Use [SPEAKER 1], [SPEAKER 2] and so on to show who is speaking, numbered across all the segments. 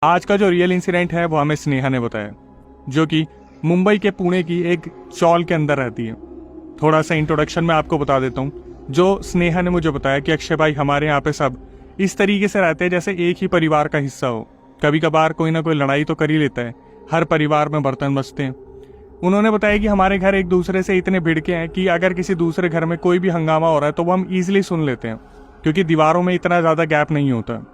[SPEAKER 1] आज का जो रियल इंसिडेंट है वो हमें स्नेहा ने बताया, जो कि मुंबई के पुणे की एक चॉल के अंदर रहती है। थोड़ा सा इंट्रोडक्शन में आपको बता देता हूँ। जो स्नेहा ने मुझे बताया कि अक्षय भाई, हमारे यहाँ पे सब इस तरीके से रहते हैं जैसे एक ही परिवार का हिस्सा हो। कभी कभार कोई ना कोई लड़ाई तो कर ही लेता है, हर परिवार में बर्तन बजते हैं। उन्होंने बताया कि हमारे घर एक दूसरे से इतने भिड़के हैं कि अगर किसी दूसरे घर में कोई भी हंगामा हो रहा है तो वो हम ईजिली सुन लेते हैं, क्योंकि दीवारों में इतना ज़्यादा गैप नहीं होता।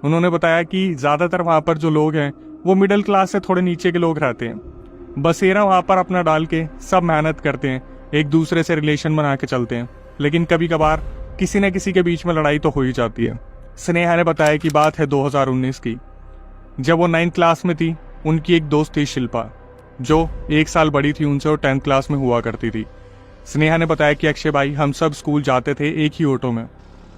[SPEAKER 1] उन्होंने बताया कि ज़्यादातर वहाँ पर जो लोग हैं वो मिडिल क्लास से थोड़े नीचे के लोग रहते हैं। बसेरा वहाँ पर अपना डाल के सब मेहनत करते हैं, एक दूसरे से रिलेशन बना के चलते हैं, लेकिन कभी कभार किसी न किसी के बीच में लड़ाई तो हो ही जाती है। स्नेहा ने बताया कि बात है 2019 की, जब वो 9th क्लास में थी। उनकी एक दोस्त थी शिल्पा, जो 1 साल बड़ी थी उनसे और 10th क्लास में हुआ करती थी। स्नेहा ने बताया कि अक्षय भाई, हम सब स्कूल जाते थे एक ही ऑटो में।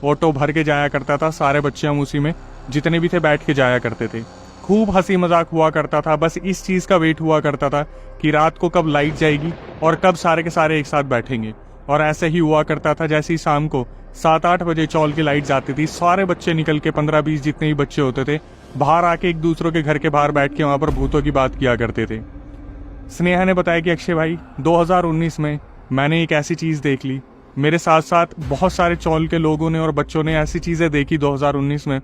[SPEAKER 1] ऑटो भर के जाया करता था, सारे बच्चे हम उसी में जितने भी थे बैठ के जाया करते थे। खूब हंसी मजाक हुआ करता था, बस इस चीज़ का वेट हुआ करता था कि रात को कब लाइट जाएगी और कब सारे के सारे एक साथ बैठेंगे। और ऐसे ही हुआ करता था, जैसे ही शाम को 7-8 बजे चौल की लाइट जाती थी, सारे बच्चे निकल के 15-20 जितने ही बच्चे होते थे बाहर आके एक दूसरों के घर के बाहर बैठ के वहाँ पर भूतों की बात किया करते थे। स्नेहा ने बताया कि अक्षय भाई, 2019 में मैंने एक ऐसी चीज़ देख ली। मेरे साथ साथ बहुत सारे चौल के लोगों ने और बच्चों ने ऐसी चीज़ें देखी 2019 में,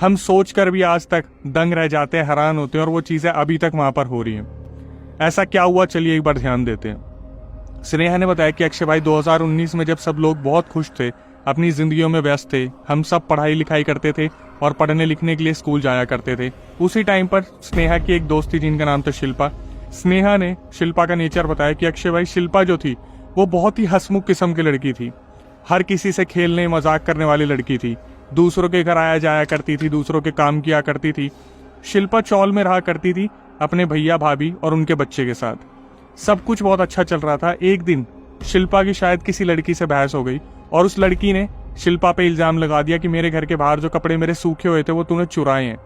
[SPEAKER 1] हम सोच कर भी आज तक दंग रह जाते हैं, हैरान होते हैं, और वो चीज़ें अभी तक वहाँ पर हो रही हैं। ऐसा क्या हुआ, चलिए एक बार ध्यान देते हैं। स्नेहा ने बताया कि अक्षय भाई, 2019 में जब सब लोग बहुत खुश थे, अपनी जिंदगियों में व्यस्त थे, हम सब पढ़ाई लिखाई करते थे और पढ़ने लिखने के लिए स्कूल जाया करते थे। उसी टाइम पर स्नेहा की एक दोस्त थी जिनका नाम था शिल्पा। स्नेहा ने शिल्पा का नेचर बताया कि अक्षय भाई, शिल्पा जो थी वो बहुत ही हंसमुख किस्म की लड़की थी, हर किसी से खेलने मजाक करने वाली लड़की थी, दूसरों के घर आया जाया करती थी, दूसरों के काम किया करती थी। शिल्पा चौल में रहा करती थी अपने भैया भाभी और उनके बच्चे के साथ। सब कुछ बहुत अच्छा चल रहा था। एक दिन शिल्पा की शायद किसी लड़की से बहस हो गई और उस लड़की ने शिल्पा पे इल्जाम लगा दिया कि मेरे घर के बाहर जो कपड़े मेरे सूखे हुए थे वो तूने चुराए हैं।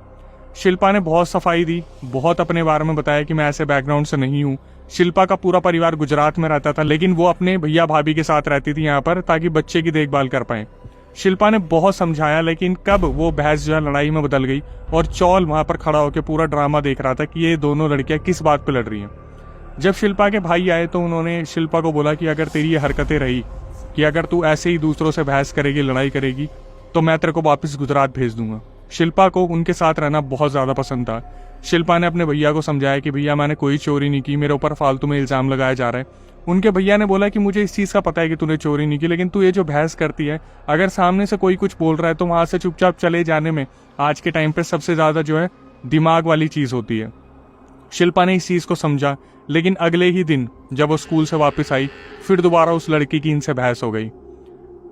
[SPEAKER 1] शिल्पा ने बहुत सफाई दी, बहुत अपने बारे में बताया कि मैं ऐसे बैकग्राउंड से नहीं हूँ। शिल्पा का पूरा परिवार गुजरात में रहता था, लेकिन वो अपने भैया भाभी के साथ रहती थी यहाँ पर, ताकि बच्चे की देखभाल कर पाए। शिल्पा ने बहुत समझाया, लेकिन कब वो बहस जो है लड़ाई में बदल गई और चौल वहां पर खड़ा होकर पूरा ड्रामा देख रहा था कि ये दोनों लड़कियां किस बात पे लड़ रही हैं। जब शिल्पा के भाई आए तो उन्होंने शिल्पा को बोला कि अगर तेरी ये हरकतें रही कि अगर तू ऐसे ही दूसरों से बहस करेगी, लड़ाई करेगी, तो मैं तेरे को वापस गुजरात भेज दूंगा। शिल्पा को उनके साथ रहना बहुत ज्यादा पसंद था। शिल्पा ने अपने भैया को समझाया कि भैया, मैंने कोई चोरी नहीं की, मेरे ऊपर फालतू में इल्जाम लगाया जा रहा है। उनके भैया ने बोला कि मुझे इस चीज़ का पता है कि तूने चोरी नहीं की, लेकिन तू ये जो बहस करती है, अगर सामने से कोई कुछ बोल रहा है तो वहां से चुपचाप चले जाने में आज के टाइम पे सबसे ज़्यादा जो है दिमाग वाली चीज़ होती है। शिल्पा ने इस चीज़ को समझा, लेकिन अगले ही दिन जब वो स्कूल से वापस आई, फिर दोबारा उस लड़की की इनसे बहस हो गई।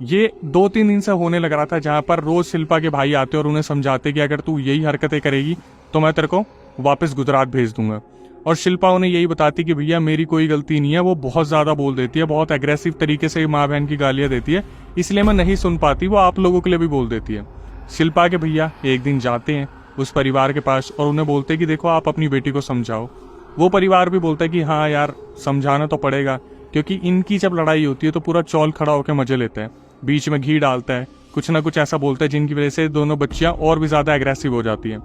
[SPEAKER 1] ये 2-3 दिन से होने लग रहा था, जहाँ पर रोज शिल्पा के भाई आते और उन्हें समझाते कि अगर तू यही हरकतें करेगी तो मैं तेरे को वापस गुजरात भेज दूंगा। और शिल्पा उन्हें यही बताती कि भैया मेरी कोई गलती नहीं है, वो बहुत ज़्यादा बोल देती है, बहुत एग्रेसिव तरीके से माँ बहन की गालियाँ देती है, इसलिए मैं नहीं सुन पाती, वो आप लोगों के लिए भी बोल देती है। शिल्पा के भैया एक दिन जाते हैं उस परिवार के पास और उन्हें बोलते कि देखो, आप अपनी बेटी को समझाओ। वो परिवार भी बोलता है कि हाँ यार, समझाना तो पड़ेगा, क्योंकि इनकी जब लड़ाई होती है तो पूरा चौल खड़ा होकर मजे लेता है, बीच में घी डालता है, कुछ ना कुछ ऐसा बोलता है जिनकी वजह से दोनों बच्चियां और भी ज़्यादा एग्रेसिव हो जाती हैं।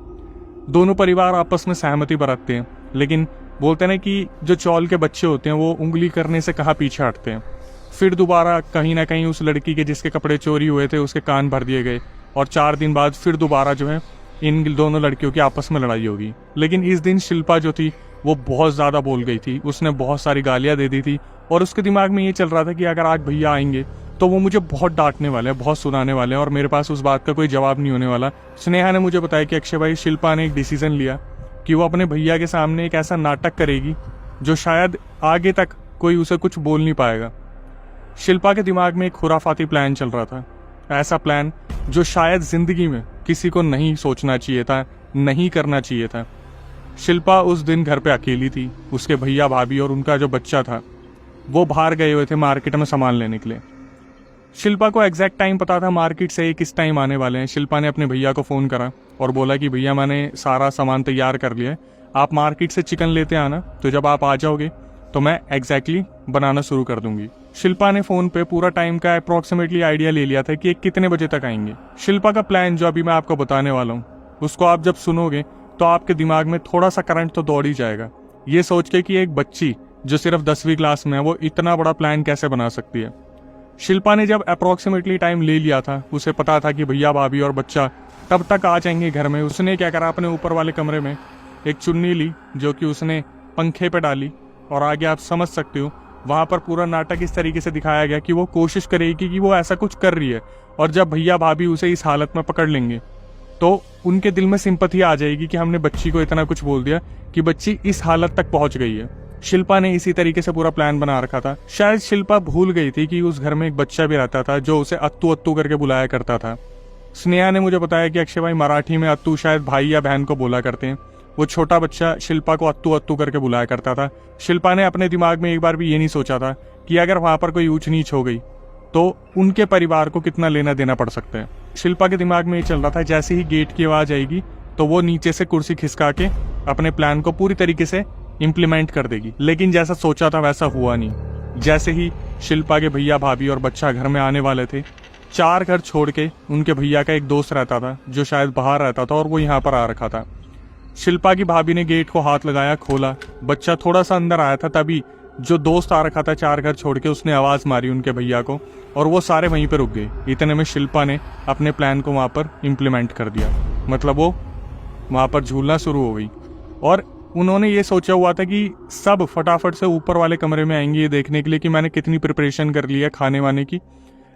[SPEAKER 1] दोनों परिवार आपस में सहमति बरतते हैं, लेकिन बोलते हैं ना कि जो चौल के बच्चे होते हैं वो उंगली करने से कहाँ पीछे हटते हैं। फिर दोबारा कहीं ना कहीं उस लड़की के जिसके कपड़े चोरी हुए थे उसके कान भर दिए गए और 4 दिन बाद फिर दोबारा जो है इन दोनों लड़कियों की आपस में लड़ाई होगी। लेकिन इस दिन शिल्पा जो थी वो बहुत ज़्यादा बोल गई थी, उसने बहुत सारी गालियाँ दे दी थी और उसके दिमाग में ये चल रहा था कि अगर आज भैया आएंगे तो वो मुझे बहुत डांटने वाले हैं, बहुत सुनाने वाले हैं और मेरे पास उस बात का कोई जवाब नहीं होने वाला। स्नेहा ने मुझे बताया कि अक्षय भाई, शिल्पा ने एक डिसीजन लिया कि वो अपने भैया के सामने एक ऐसा नाटक करेगी जो शायद आगे तक कोई उसे कुछ बोल नहीं पाएगा। शिल्पा के दिमाग में एक खुराफाती प्लान चल रहा था, ऐसा प्लान जो शायद जिंदगी में किसी को नहीं सोचना चाहिए था, नहीं करना चाहिए था। शिल्पा उस दिन घर पे अकेली थी, उसके भैया भाभी और उनका जो बच्चा था वो बाहर गए हुए थे मार्केट में सामान लेने के लिए। शिल्पा को एग्जैक्ट टाइम पता था मार्केट से किस टाइम आने वाले हैं। शिल्पा ने अपने भैया को फ़ोन करा और बोला कि भैया, मैंने सारा सामान तैयार कर लिया है, आप मार्केट से चिकन लेते आना, तो जब आप आ जाओगे तो मैं एग्जैक्टली बनाना शुरू कर दूंगी। शिल्पा ने फ़ोन पे पूरा टाइम का अप्रॉक्सीमेटली आइडिया ले लिया था कि कितने बजे तक आएंगे। शिल्पा का प्लान जो अभी मैं आपको बताने वाला हूँ, उसको आप जब सुनोगे तो आपके दिमाग में थोड़ा सा करंट तो दौड़ ही जाएगा, ये सोच के कि एक बच्ची जो सिर्फ 10वीं क्लास में है वो इतना बड़ा प्लान कैसे बना सकती है। शिल्पा ने जब अप्रोक्सीमेटली टाइम ले लिया था, उसे पता था कि भैया भाभी और बच्चा तब तक आ जाएंगे घर में, उसने क्या करा, अपने ऊपर वाले कमरे में एक चुन्नी ली जो कि उसने पंखे पे डाली, और आगे आप समझ सकते हो वहां पर पूरा नाटक इस तरीके से दिखाया गया कि वो कोशिश करेगी कि वो ऐसा कुछ कर रही है, और जब भैया भाभी उसे इस हालत में पकड़ लेंगे तो उनके दिल में सिंपैथी आ जाएगी कि हमने बच्ची को इतना कुछ बोल दिया कि बच्ची इस हालत तक पहुंच गई है। शिल्पा ने इसी तरीके से पूरा प्लान बना रखा था। शायद शिल्पा भूल गई थी कि उस घर में एक बच्चा भी रहता था जो उसे अत्तू अत्तू करके बुलाया करता था। स्नेहा ने मुझे बताया कि अक्षय भाई मराठी में अत्तू शायद भाई या बहन को बोला करते हैं। वो छोटा बच्चा शिल्पा को अत्तू अत्तू करके बुलाया करता था। शिल्पा ने अपने दिमाग में एक बार भी ये नहीं सोचा था कि अगर वहां पर कोई ऊंच नीच हो गई तो उनके परिवार को कितना लेना देना पड़ सकता है। शिल्पा के दिमाग में ये चल रहा था जैसे ही गेट की आवाज आएगी तो वो नीचे से कुर्सी खिसका के अपने प्लान को पूरी तरीके से इम्प्लीमेंट कर देगी, लेकिन जैसा सोचा था वैसा हुआ नहीं। जैसे ही शिल्पा के भैया भाभी और बच्चा घर में आने वाले थे, 4 घर छोड़ के उनके भैया का एक दोस्त रहता था जो शायद बाहर रहता था और वो यहाँ पर आ रखा था। शिल्पा की भाभी ने गेट को हाथ लगाया, खोला, बच्चा थोड़ा सा अंदर आया था, तभी जो दोस्त आ रखा था 4 घर छोड़ के उसने आवाज मारी उनके भैया को और वो सारे वहीं पर रुक गए। इतने में शिल्पा ने अपने प्लान को वहां पर इम्प्लीमेंट कर दिया, मतलब वो वहां पर झूलना शुरू हो गई। और उन्होंने ये सोचा हुआ था कि सब फटाफट से ऊपर वाले कमरे में आएंगे ये देखने के लिए कि मैंने कितनी प्रिपरेशन कर ली है खाने वाने की,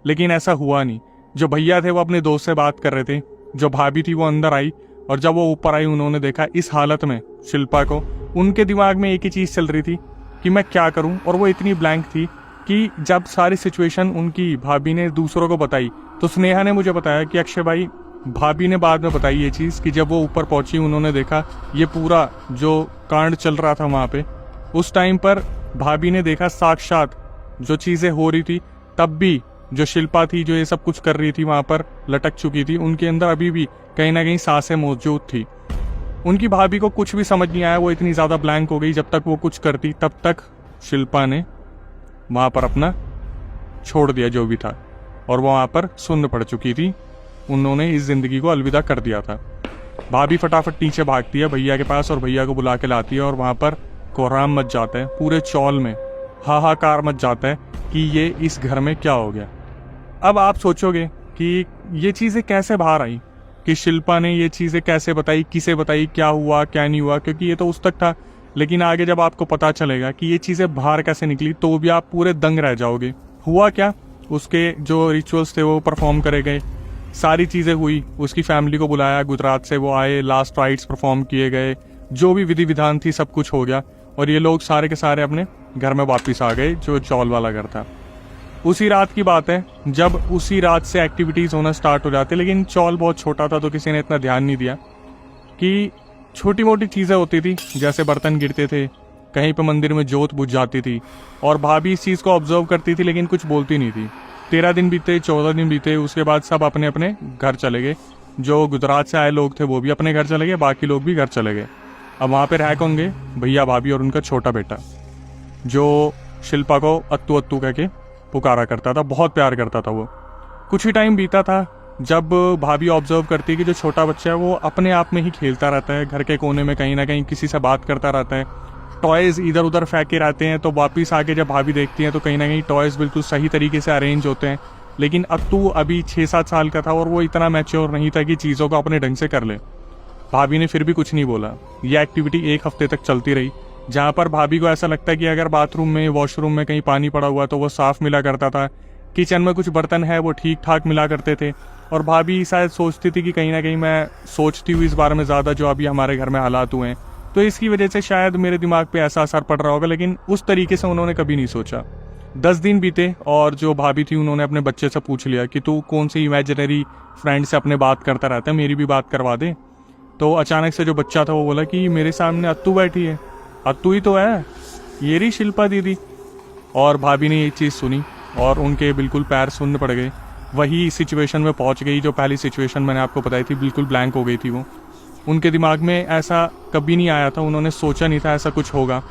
[SPEAKER 1] लेकिन ऐसा हुआ नहीं। जो भैया थे वो अपने दोस्त से बात कर रहे थे, जो भाभी थी वो अंदर आई, और जब वो ऊपर आई उन्होंने देखा इस हालत में शिल्पा को। उनके दिमाग में एक ही चीज चल रही थी कि मैं क्या करूं, और वो इतनी ब्लैंक थी कि जब सारी सिचुएशन उनकी भाभी ने दूसरों को बताई तो स्नेहा ने मुझे बताया कि अक्षय भाई भाभी ने बाद में बताई ये चीज कि जब वो ऊपर पहुंची उन्होंने देखा ये पूरा जो कांड चल रहा था वहां पे, उस टाइम पर भाभी ने देखा साक्षात जो चीजें हो रही थी, तब भी जो शिल्पा थी जो ये सब कुछ कर रही थी वहां पर लटक चुकी थी, उनके अंदर अभी भी कहीं ना कहीं सांसें मौजूद थी। उनकी भाभी को कुछ भी समझ नहीं आया, वो इतनी ज्यादा ब्लैंक हो गई। जब तक वो कुछ करती तब तक शिल्पा ने वहां पर अपना छोड़ दिया जो भी था, और वो वहां पर सुन्न पड़ चुकी थी। उन्होंने इस जिंदगी को अलविदा कर दिया था। भाभी फटाफट नीचे भागती है भैया के पास और भैया को बुला के लाती है, और वहां पर कोहराम मच जाता है, पूरे चौल में हाहाकार मच जाता है कि ये इस घर में क्या हो गया। अब आप सोचोगे कि ये चीजें कैसे बाहर आई, कि शिल्पा ने ये चीजें कैसे बताई, किसे बताई, क्या हुआ क्या नहीं हुआ, क्योंकि ये तो उस तक था। लेकिन आगे जब आपको पता चलेगा कि ये चीजें बाहर कैसे निकली तो भी आप पूरे दंग रह जाओगे। हुआ क्या, उसके जो रिचुअल्स थे वो परफॉर्म करे गए, सारी चीजें हुई, उसकी फैमिली को बुलाया, गुजरात से वो आए, लास्ट राइट्स परफॉर्म किए गए, जो भी विधि विधान थी सब कुछ हो गया, और ये लोग सारे के सारे अपने घर में वापस आ गए जो चौल वाला घर था। उसी रात की बात है जब उसी रात से एक्टिविटीज होना स्टार्ट हो जाते, लेकिन चौल बहुत छोटा था तो किसी ने इतना ध्यान नहीं दिया कि छोटी मोटी चीजें होती थी, जैसे बर्तन गिरते थे, कहीं पे मंदिर में जोत बुझ जाती थी, और भाभी इस चीज को ऑब्जर्व करती थी लेकिन कुछ बोलती नहीं थी। 13 दिन बीते, 14 दिन बीते, उसके बाद सब अपने अपने घर चले गए। जो गुजरात से आए लोग थे वो भी अपने घर चले गए, बाकी लोग भी घर चले गए। अब वहां पे रह कौन गए, भैया भाभी और उनका छोटा बेटा जो शिल्पा को अत्तू अत्तू कह के पुकारा करता था, बहुत प्यार करता था वो। कुछ ही टाइम बीता था जब भाभी ऑब्जर्व करती कि जो छोटा बच्चा है वो अपने आप में ही खेलता रहता है, घर के कोने में कहीं ना कहीं किसी से बात करता रहता है, टॉयज इधर उधर फेंके रहते हैं। तो वापिस आके जब भाभी देखती हैं तो कहीं ना कहीं टॉयज बिल्कुल सही तरीके से अरेंज होते हैं, लेकिन अत्तू अभी 6-7 साल का था और वो इतना मैच्योर नहीं था कि चीज़ों को अपने ढंग से कर ले। भाभी ने फिर भी कुछ नहीं बोला। ये एक्टिविटी 1 हफ्ते तक चलती रही, जहाँ पर भाभी को ऐसा लगता है कि अगर बाथरूम में, वॉशरूम में कहीं पानी पड़ा हुआ तो वो साफ मिला करता था, किचन में कुछ बर्तन है वो ठीक ठाक मिला करते थे, और भाभी शायद सोचती थी कि कहीं ना कहीं मैं सोचती हूँ इस बारे में ज़्यादा जो अभी हमारे घर में हालात हुए हैं, तो इसकी वजह से शायद मेरे दिमाग पे ऐसा असर पड़ रहा होगा, लेकिन उस तरीके से उन्होंने कभी नहीं सोचा। 10 दिन बीते और जो भाभी थी उन्होंने अपने बच्चे से पूछ लिया कि तू कौन सी इमेजिनरी फ्रेंड से अपने बात करता रहता है, मेरी भी बात करवा दे। तो अचानक से जो बच्चा था वो बोला कि मेरे सामने अत्तू बैठी है, अत्तू ही तो है, ये रही शिल्पा दीदी। और भाभी ने ये चीज़ सुनी और उनके बिल्कुल पैर सुन्न पड़ गए। वही सिचुएशन में पहुंच गई जो पहली सिचुएशन मैंने आपको बताई थी, बिल्कुल ब्लैंक हो गई थी वो। उनके दिमाग में ऐसा कभी नहीं आया था, उन्होंने सोचा नहीं था ऐसा कुछ होगा।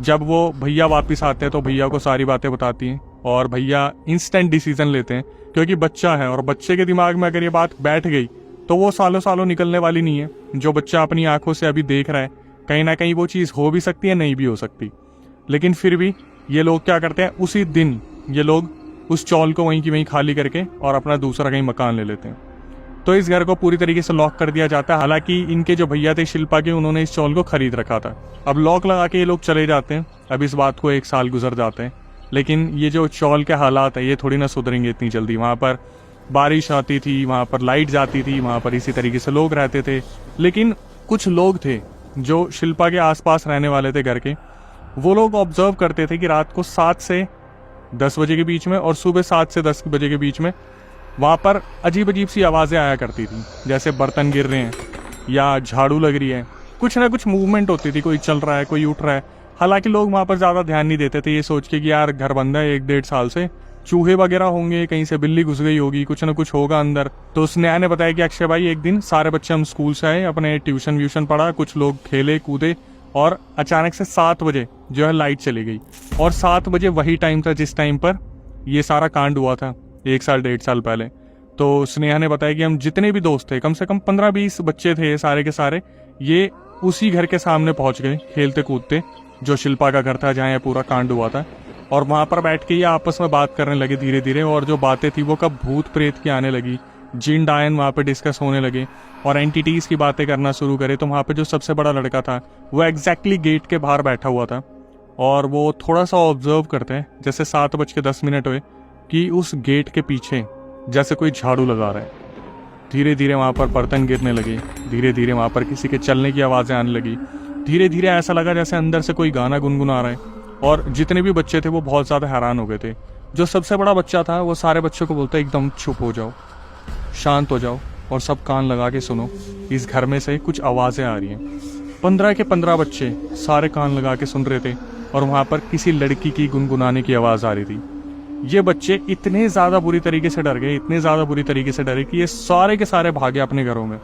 [SPEAKER 1] जब वो भैया वापस आते हैं तो भैया को सारी बातें बताती हैं और भैया इंस्टेंट डिसीजन लेते हैं, क्योंकि बच्चा है और बच्चे के दिमाग में अगर ये बात बैठ गई तो वो सालों सालों निकलने वाली नहीं है। जो बच्चा अपनी आंखों से अभी देख रहा है, कहीं ना कहीं वो चीज़ हो भी सकती है, नहीं भी हो सकती, लेकिन फिर भी ये लोग क्या करते हैं, उसी दिन ये लोग उस चौल को वहीं की वहीं खाली करके और अपना दूसरा कहीं मकान ले लेते हैं। तो इस घर को पूरी तरीके से लॉक कर दिया जाता है। हालांकि इनके जो भैया थे शिल्पा के, उन्होंने इस चौल को खरीद रखा था। अब लॉक लगा के ये लोग चले जाते हैं। अब इस बात को 1 साल गुजर जाते हैं, लेकिन ये जो चौल के हालात है ये थोड़ी ना सुधरेंगे इतनी जल्दी। वहाँ पर बारिश आती थी, वहाँ पर लाइट जाती थी, वहाँ पर इसी तरीके से लोग रहते थे। लेकिन कुछ लोग थे जो शिल्पा के आसपास रहने वाले थे घर के, वो लोग ऑब्जर्व करते थे कि रात को 7 से 10 बजे के बीच में और सुबह 7 से 10 बजे के बीच में वहाँ पर अजीब अजीब सी आवाज़ें आया करती थी, जैसे बर्तन गिर रहे हैं या झाड़ू लग रही है, कुछ ना कुछ मूवमेंट होती थी, कोई चल रहा है, कोई उठ रहा है। हालांकि लोग वहाँ पर ज़्यादा ध्यान नहीं देते थे, ये सोच के कि यार घर बंद है 1-1.5 साल से, चूहे वगैरह होंगे, कहीं से बिल्ली घुस गई होगी, कुछ ना कुछ होगा अंदर। तो स्नेहा ने बताया कि अक्षय भाई एक दिन सारे बच्चे हम स्कूल से आए, अपने ट्यूशन व्यूशन पढ़ा, कुछ लोग खेले कूदे और अचानक से 7 बजे जो है लाइट चली गई। और 7 बजे वही टाइम था जिस टाइम पर ये सारा कांड हुआ था 1 साल 1.5 साल पहले। तो स्नेहा ने बताया कि हम जितने भी दोस्त थे, कम से कम 15-20 बच्चे थे, सारे के सारे ये उसी घर के सामने पहुंच गए खेलते कूदते, जो शिल्पा का घर था जहाँ ये पूरा कांड हुआ था। और वहां पर बैठ के ये आपस में बात करने लगे धीरे धीरे, और जो बातें थी वो कब भूत प्रेत की आने लगी, जिन डायन वहाँ पे डिस्कस होने लगे और एंटिटीज की बातें करना शुरू करे। तो वहाँ पे जो सबसे बड़ा लड़का था वो एग्जैक्टली गेट के बाहर बैठा हुआ था और वो थोड़ा सा ऑब्जर्व करते हैं, जैसे 7:10 हुए कि उस गेट के पीछे जैसे कोई झाड़ू लगा रहा है। धीरे धीरे वहाँ पर बर्तन गिरने लगे, धीरे धीरे वहाँ पर किसी के चलने की आवाज़ें आने लगी, धीरे धीरे ऐसा लगा जैसे अंदर से कोई गाना गुनगुना रहा है। और जितने भी बच्चे थे वो बहुत ज़्यादा हैरान हो गए थे। जो सबसे बड़ा बच्चा था वो सारे बच्चों को बोलता एकदम चुप हो जाओ, शांत हो जाओ और सब कान लगा के सुनो, इस घर में से कुछ आवाज़ें आ रही हैं। 15 के 15 बच्चे सारे कान लगा के सुन रहे थे और वहाँ पर किसी लड़की की गुनगुनाने की आवाज़ आ रही थी। ये बच्चे इतने ज़्यादा बुरी तरीके से डर गए, इतने ज़्यादा बुरी तरीके से डरे कि ये सारे के सारे भागे अपने घरों में।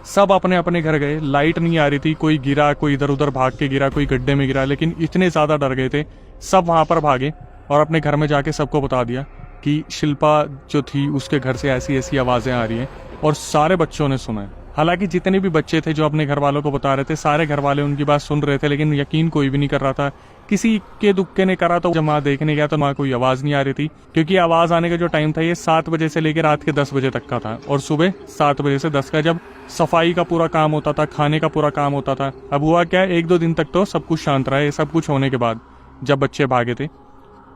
[SPEAKER 1] सब अपने अपने घर गए। लाइट नहीं आ रही थी, कोई गिरा, कोई इधर उधर भाग के गिरा, कोई गड्ढे में गिरा, लेकिन इतने ज़्यादा डर गए थे सब वहाँ पर भागे और अपने घर में जाके सबको बता दिया कि शिल्पा जो थी उसके घर से ऐसी ऐसी आवाज़ें आ रही हैं। और सारे बच्चों ने सुना। हालांकि जितने भी बच्चे थे जो अपने घर वालों को बता रहे थे, सारे घर वाले उनकी बात सुन रहे थे, लेकिन यकीन कोई भी नहीं कर रहा था। किसी के दुक्के ने करा तो जब वहाँ देखने गया तो वहाँ कोई आवाज़ नहीं आ रही थी, क्योंकि आवाज़ आने का जो टाइम था ये 7 बजे से लेकर रात के 10 बजे तक का था और सुबह 7 बजे से 10 का जब सफाई का पूरा काम होता था, खाने का पूरा काम होता था। अब हुआ क्या, 1-2 दिन तक तो सब कुछ शांत रहा। ये सब कुछ होने के बाद जब बच्चे भागे थे,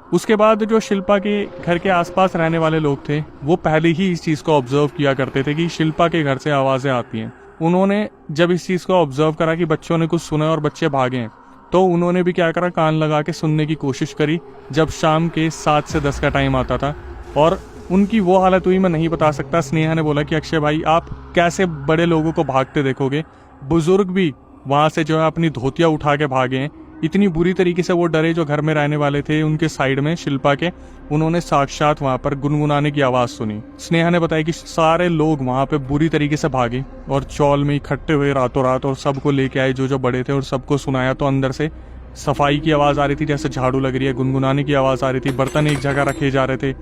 [SPEAKER 1] उसके बाद जो शिल्पा के घर के आसपास रहने वाले लोग थे वो पहले ही इस चीज़ को ऑब्जर्व किया करते थे कि शिल्पा के घर से आवाज़ें आती हैं। उन्होंने जब इस चीज़ को ऑब्जर्व करा कि बच्चों ने कुछ सुना और बच्चे भागे हैं, तो उन्होंने भी क्या करा, कान लगा के सुनने की कोशिश करी जब शाम के 7 से 10 का टाइम आता था। और उनकी वो हालत हुई मैं नहीं बता सकता। स्नेहा ने बोला कि अक्षय भाई आप कैसे बड़े लोगों को भागते देखोगे, बुजुर्ग भी वहाँ से जो है अपनी धोतियाँ उठा के भागे हैं। इतनी बुरी तरीके से वो डरे जो घर में रहने वाले थे उनके साइड में शिल्पा के, उन्होंने साक्षात वहाँ पर गुनगुनाने की आवाज़ सुनी। स्नेहा ने बताया कि सारे लोग वहाँ पे बुरी तरीके से भागे और चौल में इकट्ठे हुए रातों रात और सबको लेके आए जो जो बड़े थे और सबको सुनाया। तो अंदर से सफाई की आवाज़ आ रही थी, जैसे झाड़ू लग रही है, गुनगुनाने की आवाज़ आ रही थी, बर्तन एक जगह रखे जा रहे थे।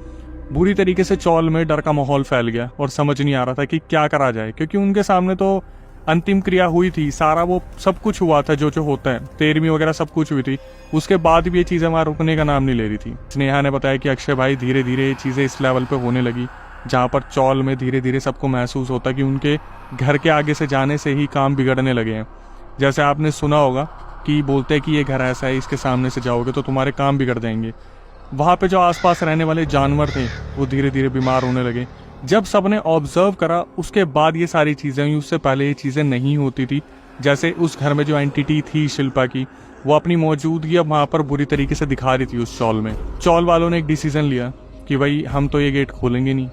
[SPEAKER 1] बुरी तरीके से चौल में डर का माहौल फैल गया और समझ नहीं आ रहा था कि क्या करा जाए, क्योंकि उनके सामने तो अंतिम क्रिया हुई थी, सारा वो सब कुछ हुआ था जो जो होता है, 13वीं वगैरह सब कुछ हुई थी। उसके बाद भी ये चीज़ें वहाँ रुकने का नाम नहीं ले रही थी। स्नेहा ने बताया कि अक्षय भाई धीरे धीरे ये चीज़ें इस लेवल पे होने लगी जहाँ पर चौल में धीरे धीरे सबको महसूस होता कि उनके घर के आगे से जाने से ही काम बिगड़ने लगे हैं। जैसे आपने सुना होगा कि बोलते हैं कि ये घर ऐसा है, इसके सामने से जाओगे तो तुम्हारे काम बिगड़ जाएंगे। वहाँ पे जो आसपास रहने वाले जानवर थे वो धीरे धीरे बीमार होने लगे। जब सबने ऑब्जर्व करा उसके बाद ये सारी चीज़ें हुई, उससे पहले ये चीज़ें नहीं होती थी। जैसे उस घर में जो एंटिटी थी शिल्पा की, वो अपनी मौजूदगी अब वहाँ पर बुरी तरीके से दिखा रही थी उस चौल में। चौल वालों ने एक डिसीजन लिया कि भाई हम तो ये गेट खोलेंगे नहीं,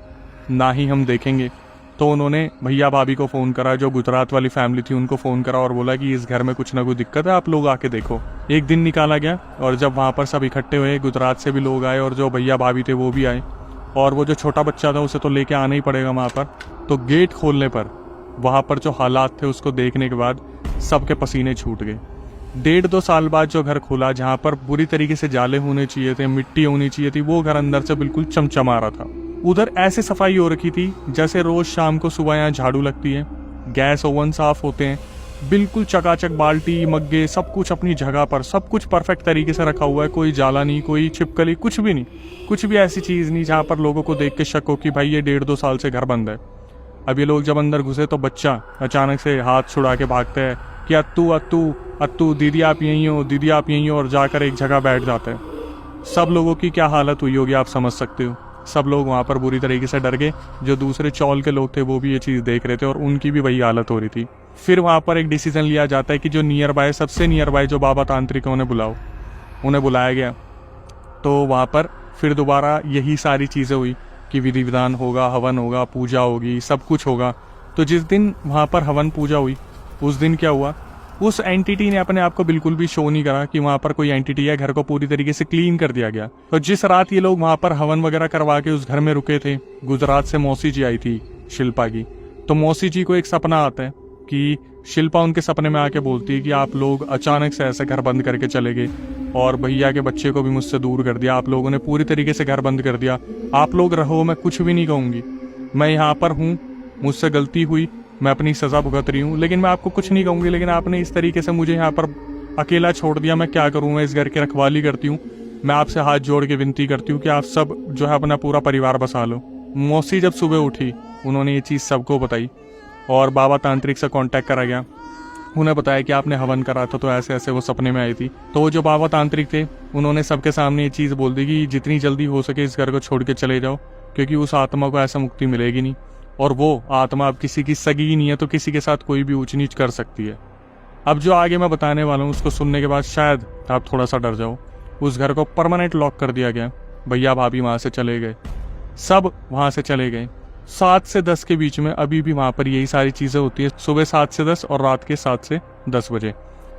[SPEAKER 1] ना ही हम देखेंगे। तो उन्होंने भैया भाभी को फ़ोन करा, जो गुजरात वाली फैमिली थी उनको फ़ोन करा और बोला कि इस घर में कुछ ना कुछ दिक्कत है, आप लोग आके देखो। एक दिन निकाला गया और जब वहाँ पर सब इकट्ठे हुए, गुजरात से भी लोग आए और जो भैया भाभी थे वो भी आए, और वो जो छोटा बच्चा था उसे तो लेके आना ही पड़ेगा वहाँ पर। तो गेट खोलने पर वहाँ पर जो हालात थे उसको देखने के बाद सबके पसीने छूट गए। 1.5-2 साल बाद जो घर खुला, जहाँ पर बुरी तरीके से जाले होने चाहिए थे, मिट्टी होनी चाहिए थी, वो घर अंदर से बिल्कुल चमचमा रहा था। उधर ऐसे सफाई हो रखी थी जैसे रोज शाम को सुबह यहाँ झाड़ू लगती है, गैस ओवन साफ होते हैं, बिल्कुल चकाचक बाल्टी मग्गे सब कुछ अपनी जगह पर, सब कुछ परफेक्ट तरीके से रखा हुआ है। कोई जाला नहीं, कोई छिपकली, कुछ भी नहीं, कुछ भी ऐसी चीज़ नहीं जहाँ पर लोगों को देख के शक हो कि भाई ये 1.5-2 साल से घर बंद है। अब ये लोग जब अंदर घुसे तो बच्चा अचानक से हाथ छुड़ा के भागता है कि अत्तू अत्तू अत्तू, दीदी आप यहीं हो, दीदी आप यहीं हो, और जाकर एक जगह बैठ जाता है। सब लोगों की क्या हालत हुई होगी आप समझ सकते हो। सब लोग वहाँ पर बुरी तरीके से डर गए। जो दूसरे चौल के लोग थे वो भी ये चीज़ देख रहे थे और उनकी भी वही हालत हो रही थी। फिर वहाँ पर एक डिसीजन लिया जाता है कि जो नियर बाय, सबसे नियर बाय जो बाबा तांत्रिक है उन्हें बुलाओ। उन्हें बुलाया गया तो वहाँ पर फिर दोबारा यही सारी चीज़ें हुई कि विधि विधान होगा, हवन होगा, पूजा होगी, सब कुछ होगा। तो जिस दिन वहाँ पर हवन पूजा हुई उस दिन क्या हुआ, उस एंटिटी ने अपने आप को बिल्कुल भी शो नहीं करा कि वहाँ पर कोई एंटिटी है। घर को पूरी तरीके से क्लीन कर दिया गया। तो जिस रात ये लोग वहाँ पर हवन वगैरह करवा के उस घर में रुके थे, गुजरात से मौसी जी आई थी शिल्पा की। तो मौसी जी को एक सपना आता है कि शिल्पा उनके सपने में आके बोलती है कि आप लोग अचानक से ऐसे घर बंद करके चले गए और भैया के बच्चे को भी मुझसे दूर कर दिया। आप लोगों ने पूरी तरीके से घर बंद कर दिया। आप लोग रहो, मैं कुछ भी नहीं कहूँगी, मैं यहाँ पर हूँ, मुझसे गलती हुई, मैं अपनी सज़ा भुगत रही हूँ, लेकिन मैं आपको कुछ नहीं कहूँगी। लेकिन आपने इस तरीके से मुझे यहाँ पर अकेला छोड़ दिया, मैं क्या करूँ, मैं इस घर की रखवाली करती हूँ। मैं आपसे हाथ जोड़ के विनती करती हूँ कि आप सब जो है अपना पूरा परिवार बसा लो। मौसी जब सुबह उठी उन्होंने ये चीज़ सबको बताई और बाबा तांत्रिक से कांटेक्ट करा गया। उन्हें बताया कि आपने हवन करा था तो ऐसे ऐसे वो सपने में आई थी। तो जो बाबा तांत्रिक थे उन्होंने सबके सामने ये चीज़ बोल दी कि जितनी जल्दी हो सके इस घर को छोड़ के चले जाओ, क्योंकि उस आत्मा को ऐसा मुक्ति मिलेगी नहीं। और वो आत्मा अब किसी की सगी ही नहीं है, तो किसी के साथ कोई भी ऊंच नीच कर सकती है। अब जो आगे मैं बताने वाला हूँ उसको सुनने के बाद शायद आप थोड़ा सा डर जाओ। उस घर को परमानेंट लॉक कर दिया गया। भैया भाभी वहाँ से चले गए, सब वहाँ से चले गए। 7 से 10 के बीच में अभी भी वहाँ पर यही सारी चीज़ें होती है, सुबह 7 से 10 और रात के 7 से 10 बजे।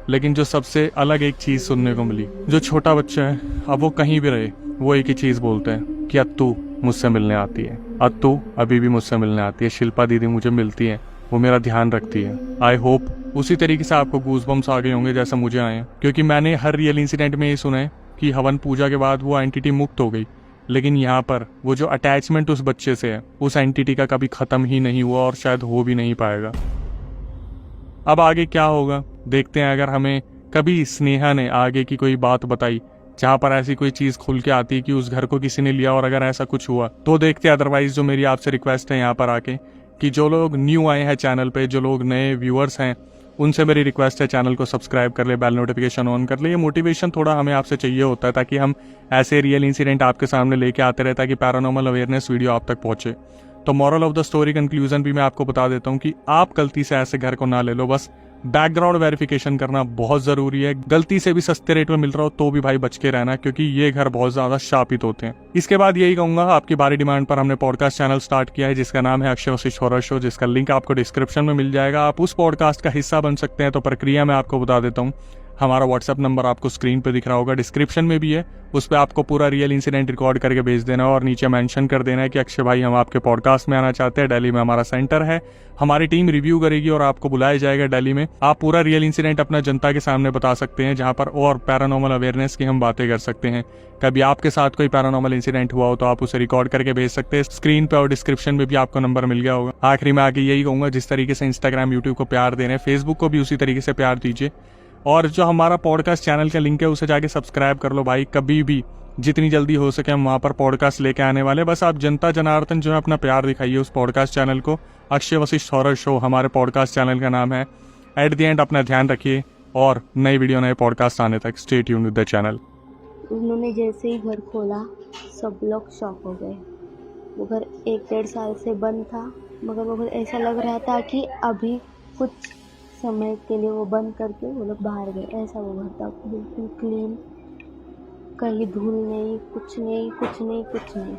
[SPEAKER 1] लेकिन जो सबसे अलग एक चीज़ सुनने को मिली, जो छोटा बच्चा है अब वो कहीं भी रहे वो एक ही चीज़ बोलते हैं कि अत्तू मुझसे मिलने आती है, अत्तू अभी भी मुझसे मिलने आती है, शिल्पा दीदी मुझे मिलती है, वो मेरा ध्यान रखती है। आई होप उसी तरीके से आपको गूज़बम्स आ गए होंगे जैसा मुझे आए हैं, क्योंकि मैंने हर रियल इंसिडेंट में ये सुना है कि हवन पूजा के बाद वो एंटिटी मुक्त हो गई, लेकिन यहाँ पर वो जो अटैचमेंट उस बच्चे से है उस एंटिटी का कभी ख़त्म ही नहीं हुआ और शायद हो भी नहीं पाएगा। अब आगे क्या होगा देखते हैं। अगर हमें कभी स्नेहा ने आगे की कोई बात बताई जहाँ पर ऐसी कोई चीज़ खुल के आती है कि उस घर को किसी ने लिया और अगर ऐसा कुछ हुआ तो देखते हैं। अदरवाइज जो मेरी आपसे रिक्वेस्ट है यहाँ पर आके कि जो लोग न्यू आए हैं चैनल पे, जो लोग नए व्यूअर्स हैं, उनसे मेरी रिक्वेस्ट है चैनल को सब्सक्राइब कर ले, बेल नोटिफिकेशन ऑन कर ले। ये मोटिवेशन थोड़ा हमें आपसे चाहिए होता है ताकि हम ऐसे रियल इंसिडेंट आपके सामने लेके आते रहे, ताकि पैरानॉर्मल अवेयरनेस वीडियो आप तक पहुंचे। तो moral of the story conclusion भी मैं आपको बता देता हूँ कि आप गलती से ऐसे घर को ना ले लो। बस बैकग्राउंड वेरिफिकेशन करना बहुत ज़रूरी है। गलती से भी सस्ते रेट में मिल रहा हो तो भी भाई बच के रहना, क्योंकि ये घर बहुत ज़्यादा शापित होते हैं। इसके बाद यही कहूँगा, आपकी बारी डिमांड पर हमने पॉडकास्ट चैनल स्टार्ट किया है जिसका नाम है अक्षय वशिष्ठ हॉरर शो, जिसका लिंक आपको डिस्क्रिप्शन में मिल जाएगा। आप उस पॉडकास्ट का हिस्सा बन सकते हैं। तो प्रक्रिया मैं आपको बता देता हूँ। हमारा व्हाट्सएप नंबर आपको स्क्रीन पे दिख रहा होगा, डिस्क्रिप्शन में भी है। उस पर आपको पूरा रियल इंसिडेंट रिकॉर्ड करके भेज देना है और नीचे मेंशन कर देना है कि अक्षय भाई हम आपके पॉडकास्ट में आना चाहते हैं, दिल्ली में हमारा सेंटर है, हमारी टीम रिव्यू करेगी और आपको बुलाया जाएगा दिल्ली में। आप पूरा रियल इंसिडेंट अपना जनता के सामने बता सकते हैं, जहां पर और पैरानॉर्मल अवेयरनेस की हम बातें कर सकते हैं। कभी आपके साथ कोई पैरानॉर्मल इंसिडेंट हुआ हो तो आप उसे रिकॉर्ड करके भेज सकते हैं। स्क्रीन पे और डिस्क्रिप्शन में भी आपको नंबर मिल गया होगा। आखिरी में आके यही कहूंगा, जिस तरीके से इंस्टाग्राम यूट्यूब को प्यार दे रहे हैं, फेसबुक को भी उसी तरीके से प्यार दीजिए। और जो हमारा पॉडकास्ट चैनल का लिंक है उसे जाके सब्सक्राइब कर लो भाई। कभी भी जितनी जल्दी हो सके हम वहाँ पर पॉडकास्ट लेके आने वाले। बस आप जनता जनार्दन जो है अपना प्यार दिखाइए उस पॉडकास्ट चैनल को। अक्षय वशिष्ठ हॉरर शो हमारे पॉडकास्ट चैनल का नाम है। एट द एंड अपना ध्यान रखिए और नई वीडियो नए पॉडकास्ट आने तक stay tuned with the channel.
[SPEAKER 2] उन्होंने जैसे ही घर खोला सब लोग शॉक हो गए। वो घर 1-1.5 साल से बंद था, मगर वो घर ऐसा लग रहा था कि अभी कुछ समय के लिए वो बंद करके वो लोग बाहर गए। ऐसा वो घर था, बिल्कुल क्लीन, कहीं धूल नहीं, कुछ नहीं, कुछ नहीं, कुछ नहीं।